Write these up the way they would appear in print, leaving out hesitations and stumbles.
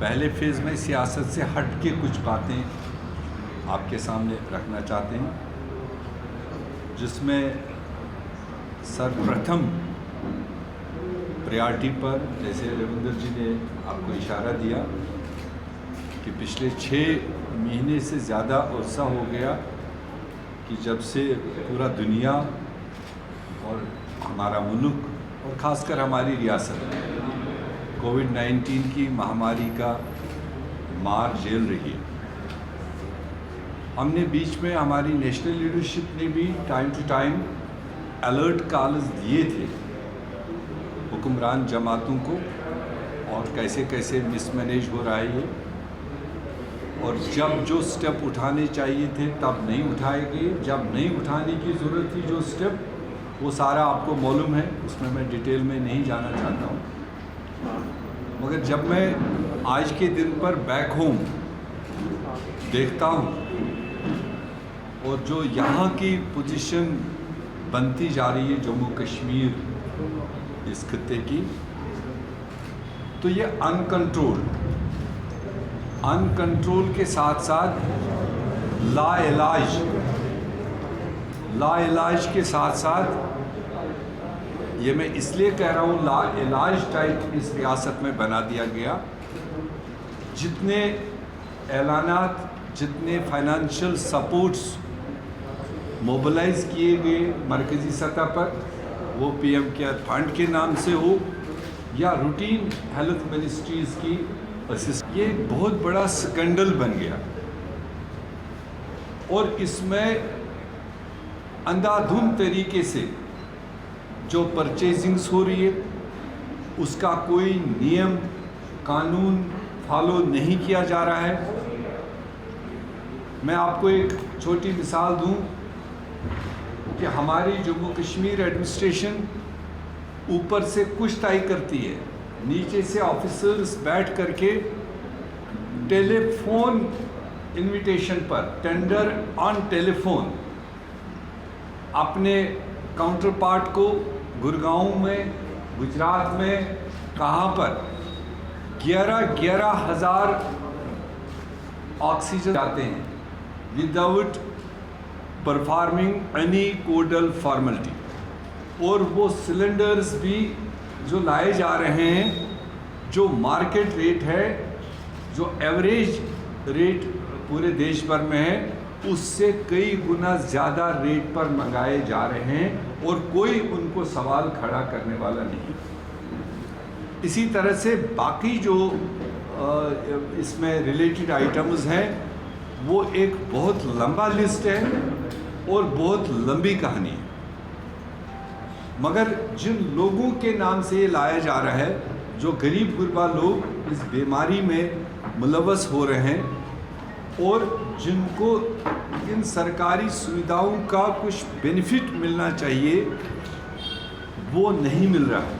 पहले फेज़ में सियासत से हट के कुछ बातें आपके सामने रखना चाहते हैं, जिसमें सर्वप्रथम प्रायोरिटी पर, जैसे रविंदर जी ने आपको इशारा दिया कि पिछले 6 महीने से ज़्यादा अरसा हो गया कि जब से पूरा दुनिया और हमारा मुल्क और ख़ासकर हमारी रियासत कोविड-19 की महामारी का मार झेल रही है। हमने बीच में हमारी नेशनल लीडरशिप ने भी time to time alert calls दिए थे हुक्मरान जमातों को, और कैसे कैसे मिसमैनेज हो रहा है ये, और जब जो स्टेप उठाने चाहिए थे तब नहीं उठाए गए, जब नहीं उठाने की ज़रूरत थी जो स्टेप, वो सारा आपको मालूम है, उसमें मैं डिटेल में नहीं जाना चाहता हूँ। मगर जब मैं आज के दिन पर बैक होम देखता हूँ और जो यहाँ की पोजीशन बनती जा रही है जम्मू कश्मीर इस खित्ते की, तो ये अनकंट्रोल के साथ साथ लाइलाज के साथ साथ, ये मैं इसलिए कह रहा हूँ लाइलाज टाइप इस रियासत में बना दिया गया। जितने ऐलानात, जितने फाइनेंशियल सपोर्ट्स मोबिलाइज किए गए मरकज़ी सतह पर, वो पीएम केयर फंड के नाम से हो या रूटीन हेल्थ मिनिस्ट्रीज़ की असिस्ट, ये बहुत बड़ा स्कैंडल बन गया। और इसमें अंधाधुंध तरीके से जो परचेजिंग्स हो रही है उसका कोई नियम कानून फॉलो नहीं किया जा रहा है। मैं आपको एक छोटी मिसाल दूं कि हमारी जम्मू कश्मीर एडमिनिस्ट्रेशन ऊपर से कुछ तय करती है, नीचे से ऑफिसर्स बैठ करके टेलीफोन इनविटेशन पर, टेंडर ऑन टेलीफोन, अपने काउंटर पार्ट को गुड़गांव में, गुजरात में, कहाँ पर 11,000 ऑक्सीजन जाते हैं विदाउट परफॉर्मिंग एनी कोडल फॉर्मेलिटी। और वो सिलेंडर्स भी जो लाए जा रहे हैं, जो मार्केट रेट है, जो एवरेज रेट पूरे देश भर में है, उससे कई गुना ज़्यादा रेट पर मंगाए जा रहे हैं और कोई उनको सवाल खड़ा करने वाला नहीं। इसी तरह से बाकी जो इसमें रिलेटेड आइटम्स हैं, वो एक बहुत लंबा लिस्ट है और बहुत लंबी कहानी है। मगर जिन लोगों के नाम से ये लाया जा रहा है, जो गरीब गुरबा लोग इस बीमारी में मुलव्वस हो रहे हैं और जिनको इन सरकारी सुविधाओं का कुछ बेनिफिट मिलना चाहिए, वो नहीं मिल रहा है।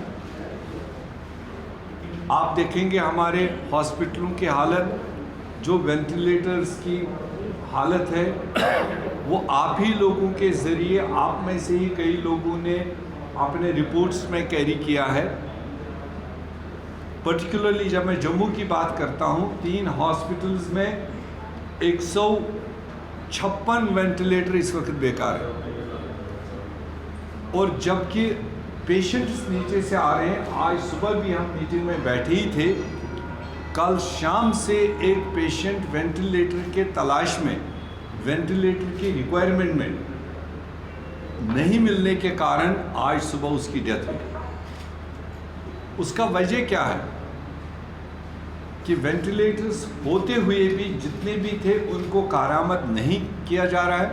आप देखेंगे हमारे हॉस्पिटलों की हालत, जो वेंटिलेटर्स की हालत है, वो आप ही लोगों के ज़रिए, आप में से ही कई लोगों ने अपने रिपोर्ट्स में कैरी किया है। पर्टिकुलरली जब मैं जम्मू की बात करता हूँ, 3 हॉस्पिटल्स में 156 वेंटिलेटर इस वक्त बेकार है, और जबकि पेशेंट्स नीचे से आ रहे हैं। आज सुबह भी हम मीटिंग में बैठे ही थे, कल शाम से एक पेशेंट वेंटिलेटर के तलाश में, वेंटिलेटर की रिक्वायरमेंट में नहीं मिलने के कारण आज सुबह उसकी डेथ हुई। उसका वजह क्या है कि वेंटिलेटर्स होते हुए भी जितने भी थे उनको कारामद नहीं किया जा रहा है,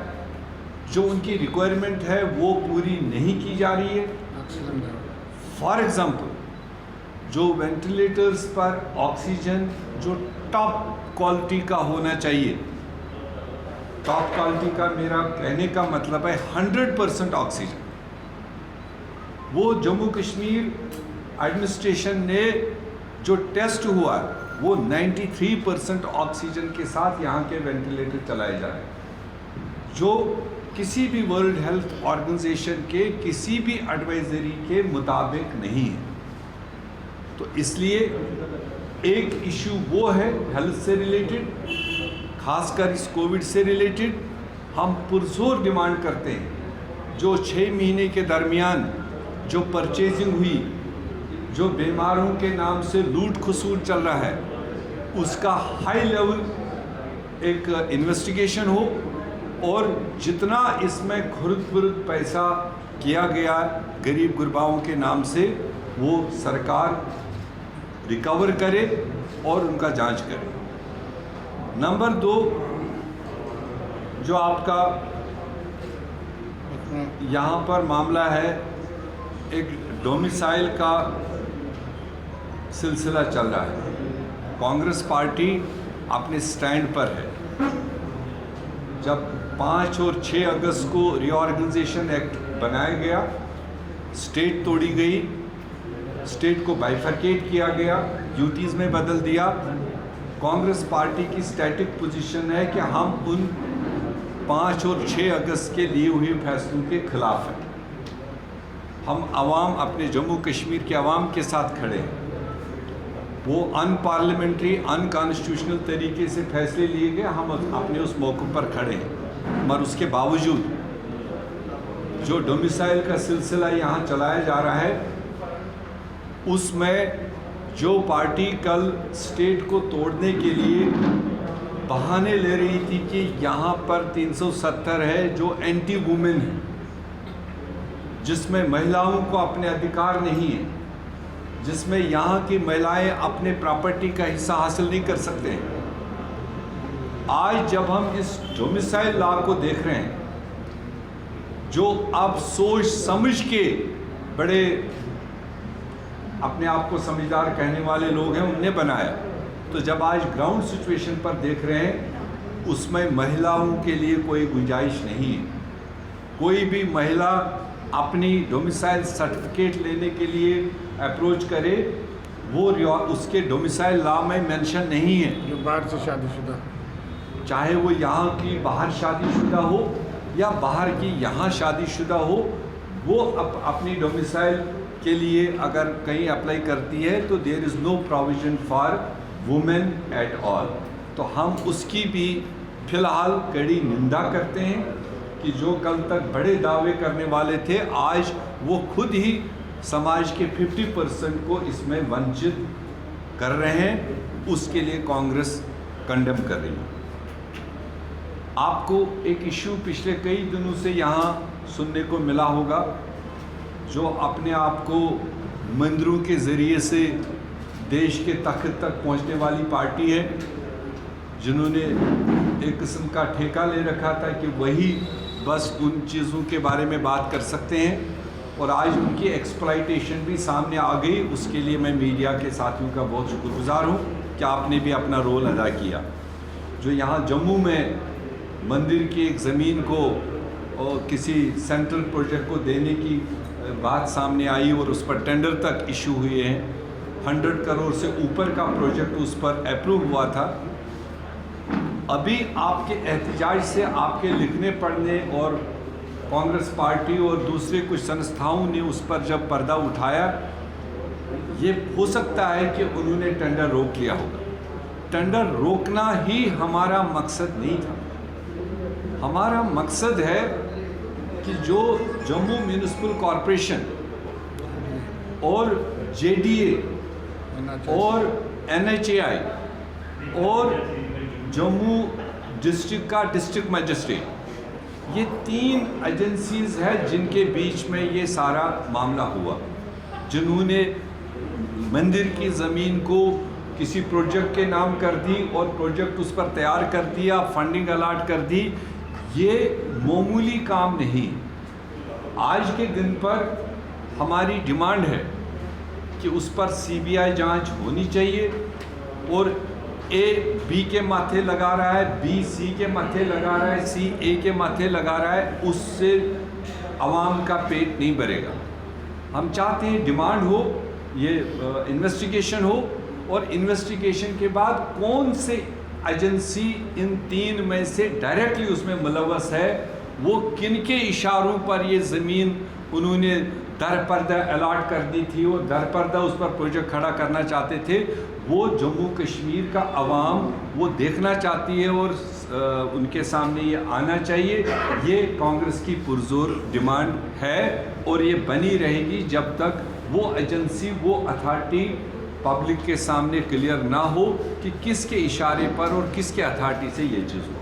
जो उनकी रिक्वायरमेंट है वो पूरी नहीं की जा रही है। फॉर एग्जाम्पल, जो वेंटिलेटर्स पर ऑक्सीजन जो टॉप क्वालिटी का होना चाहिए, टॉप क्वालिटी का मेरा कहने का मतलब है 100% ऑक्सीजन, वो जम्मू कश्मीर एडमिनिस्ट्रेशन ने जो टेस्ट हुआ वो 93% ऑक्सीजन के साथ यहाँ के वेंटिलेटर चलाए जा रहे हैं, जो किसी भी वर्ल्ड हेल्थ ऑर्गेनाइजेशन के किसी भी एडवाइजरी के मुताबिक नहीं है। तो इसलिए एक इशू वो है हेल्थ से रिलेटेड, खासकर इस कोविड से रिलेटेड हम पुरजोर डिमांड करते हैं। जो 6 महीने के दरमियान जो परचेजिंग हुई, जो बीमारों के नाम से लूट खसूट चल रहा है, उसका हाई लेवल एक इन्वेस्टिगेशन हो और जितना इसमें खुर्द बुर्द पैसा किया गया गरीब गुरबाओं के नाम से वो सरकार रिकवर करे और उनका जांच करे। नंबर 2, जो आपका यहाँ पर मामला है, एक डोमिसाइल का सिलसिला चल रहा है। कांग्रेस पार्टी अपने स्टैंड पर है। जब 5 और 6 अगस्त को रीऑर्गेनाइजेशन एक्ट बनाया गया, स्टेट तोड़ी गई, स्टेट को बाइफरकेट किया गया, ड्यूटीज़ में बदल दिया। कांग्रेस पार्टी की स्टैटिक पोजीशन है कि हम उन 5 और 6 अगस्त के लिए हुए फैसलों के खिलाफ हैं। हम आवाम, अपने जम्मू कश्मीर के आवाम के साथ खड़े हैं। वो अनपार्लियामेंट्री, अनकॉन्स्टिट्यूशनल तरीके से फैसले लिए गए, हम अपने उस मौके पर खड़े हैं। मगर उसके बावजूद जो डोमिसाइल का सिलसिला यहाँ चलाया जा रहा है, उसमें जो पार्टी कल स्टेट को तोड़ने के लिए बहाने ले रही थी कि यहाँ पर 370 है जो एंटी वुमेन है, जिसमें महिलाओं को अपने अधिकार नहीं है, जिसमें यहाँ की महिलाएं अपने प्रॉपर्टी का हिस्सा हासिल नहीं कर सकते हैं। आज जब हम इस डोमिसाइल लॉ को देख रहे हैं, जो अब सोच समझ के बड़े अपने आप को समझदार कहने वाले लोग हैं, उनने बनाया, तो जब आज ग्राउंड सिचुएशन पर देख रहे हैं, उसमें महिलाओं के लिए कोई गुंजाइश नहीं है। कोई भी महिला अपनी डोमिसाइल सर्टिफिकेट लेने के लिए अप्रोच करे, वो उसके डोमिसाइल लॉ में मेंशन नहीं है। जो बाहर से शादीशुदा, चाहे वो यहाँ की बाहर शादीशुदा हो या बाहर की यहाँ शादीशुदा हो, वो अपनी डोमिसाइल के लिए अगर कहीं अप्लाई करती है तो there is no provision for women at all. तो हम उसकी भी फिलहाल कड़ी निंदा करते हैं कि जो कल तक बड़े दावे करने वाले थे, आज वो खुद ही समाज के 50% को इसमें वंचित कर रहे हैं। उसके लिए कांग्रेस कंडेम कर रही है। आपको एक इशू पिछले कई दिनों से यहाँ सुनने को मिला होगा, जो अपने आप को मंदिरों के ज़रिए से देश के तख्त तक पहुँचने वाली पार्टी है, जिन्होंने एक किस्म का ठेका ले रखा था कि वही बस उन चीज़ों के बारे में बात कर सकते हैं, और आज उनकी एक्सप्लॉइटेशन भी सामने आ गई। उसके लिए मैं मीडिया के साथियों का बहुत शुक्रगुजार हूँ कि आपने भी अपना रोल अदा किया। जो यहाँ जम्मू में मंदिर की एक ज़मीन को और किसी सेंट्रल प्रोजेक्ट को देने की बात सामने आई और उस पर टेंडर तक इशू हुए हैं, 100 करोड़ से ऊपर का प्रोजेक्ट उस पर अप्रूव हुआ था। अभी आपके एहतजाज से, आपके लिखने पढ़ने और कांग्रेस पार्टी और दूसरे कुछ संस्थाओं ने उस पर जब पर्दा उठाया, ये हो सकता है कि उन्होंने टेंडर रोक लिया होगा। टेंडर रोकना ही हमारा मकसद नहीं था। हमारा मकसद है कि जो जम्मू म्यूनिसिपल कॉरपोरेशन और जेडीए और एनएचएआई और जम्मू डिस्ट्रिक्ट का डिस्ट्रिक्ट मजिस्ट्रेट, ये 3 एजेंसीज़ हैं जिनके बीच में ये सारा मामला हुआ, जिन्होंने मंदिर की ज़मीन को किसी प्रोजेक्ट के नाम कर दी और प्रोजेक्ट उस पर तैयार कर दिया, फंडिंग अलाट कर दी। ये मामूली काम नहीं। आज के दिन पर हमारी डिमांड है कि उस पर सीबीआई जांच होनी चाहिए, और ए बी के माथे लगा रहा है, बी सी के माथे लगा रहा है, सी ए के माथे लगा रहा है, उससे आवाम का पेट नहीं भरेगा। हम चाहते हैं डिमांड हो, ये इन्वेस्टिगेशन हो, और इन्वेस्टिगेशन के बाद कौन से एजेंसी इन 3 में से डायरेक्टली उसमें मुलव्वस है, वो किन के इशारों पर ये ज़मीन उन्होंने दरपर्दा अलॉट कर दी थी, वो दरपर्दा उस पर प्रोजेक्ट खड़ा करना चाहते थे, वो जम्मू कश्मीर का अवाम वो देखना चाहती है और उनके सामने ये आना चाहिए। ये कांग्रेस की पुरजोर डिमांड है और ये बनी रहेगी जब तक वो एजेंसी, वो अथॉरिटी पब्लिक के सामने क्लियर ना हो कि किसके इशारे पर और किसके अथॉरिटी से ये चीज़ हो।